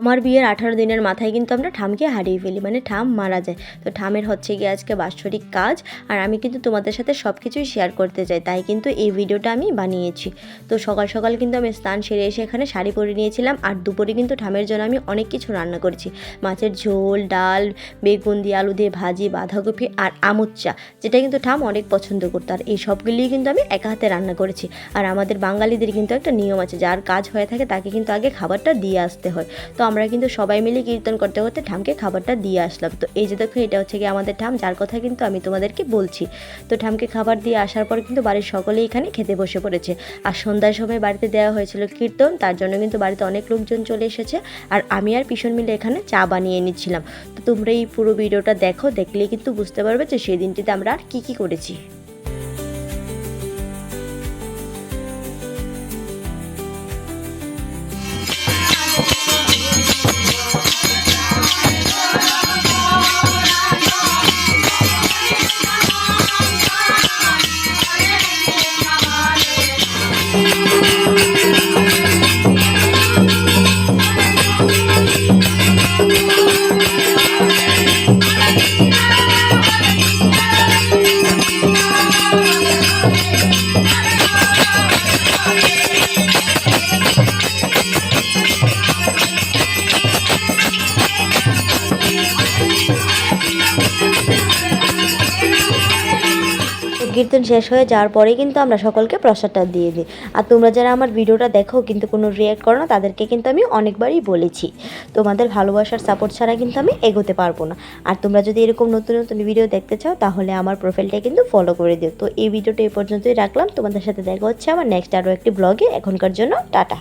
আমার বিয়ের 18 দিনের মাথায় কিন্তু আমরা ঠামকে হারিয়ে ফেলি, মানে ঠাম মারা যায়। তো ঠামের হচ্ছে গিয়ে আজকে বাৎসরিক কাজ, আর আমি কিন্তু তোমাদের সাথে সব কিছুই শেয়ার করতে চাই, তাই কিন্তু এই ভিডিওটা আমি বানিয়েছি। তো সকাল সকাল কিন্তু আমি স্নান সেরে এসে এখানে শাড়ি পরে নিয়েছিলাম, আর দুপুরে কিন্তু ঠামের জন্য আমি অনেক কিছু রান্না করেছি। মাছের ঝোল, ডাল, বেগুন দিয়ে আলু দিয়ে ভাজি, বাঁধাকপি আর আমুচ্চা, যেটা কিন্তু ঠাম অনেক পছন্দ করতো। আর এই সবগুলিই কিন্তু আমি একা হাতে রান্না করেছি। আর আমাদের বাঙালিদের কিন্তু একটা নিয়ম আছে, যার কাজ হয়ে থাকে তাকে কিন্তু আগে খাবারটা দিয়ে আসতে হয়। তো আমরা কিন্তু সবাই মিলে কীর্তন করতে করতে ঠামকে খাবারটা দিয়ে আসলাম। তো এই যে দেখো, এটা হচ্ছে কি আমাদের ঠাম, যার কথা কিন্তু আমি তোমাদেরকে বলছি। তো ঠামকে খাবার দিয়ে আসার পর কিন্তু বাড়ির সকলেই এখানে খেতে বসে পড়েছে। আর সন্ধ্যার সময় বাড়িতে দেওয়া হয়েছিল কীর্তন, তার জন্য কিন্তু বাড়িতে অনেক লোকজন চলে এসেছে। আর আমি আর পিছন মিলে এখানে চা বানিয়ে নিচ্ছিলাম। তো তোমরা এই পুরো ভিডিওটা দেখো, দেখলেই কিন্তু বুঝতে পারবে যে সেই দিনটিতে আমরা আর কী করেছি। কীর্তন শেষ হয়ে যাওয়ার পরে কিন্তু আমরা সকলকে প্রসাদটা দিয়ে দিই। আর তোমরা যারা আমার ভিডিওটা দেখো কিন্তু কোনো রিঅ্যাক্ট করো না, তাদেরকে কিন্তু আমি অনেকবারই বলেছি, তোমাদের ভালোবাসার সাপোর্ট ছাড়া কিন্তু আমি এগোতে পারবো না। আর তোমরা যদি এরকম নতুন নতুন ভিডিও দেখতে চাও তাহলে আমার প্রোফাইলটা কিন্তু ফলো করে দিও। তো এই ভিডিওটা এই পর্যন্তই রাখলাম, তোমাদের সাথে দেখা হচ্ছে আমার নেক্সট আরও একটি ব্লগে। এখনকার জন্য টাটা।